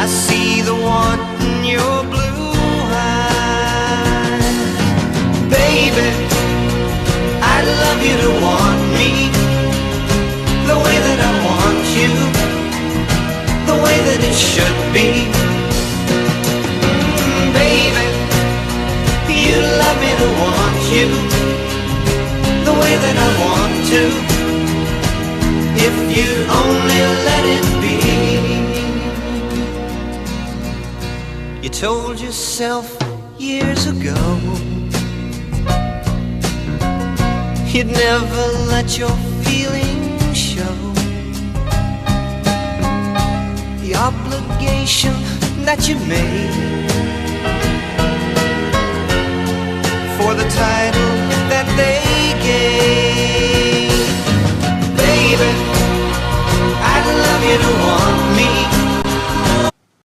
see the want in your blue eyes. Baby, I'd love you to want me the way that I want you, the way that it should be. Baby, you'd love me to want you the way that I want to, if you only let it be. You told yourself years ago you'd never let your feelings show. The obligation that you made for the title that they gave. Baby, I'd love you to want me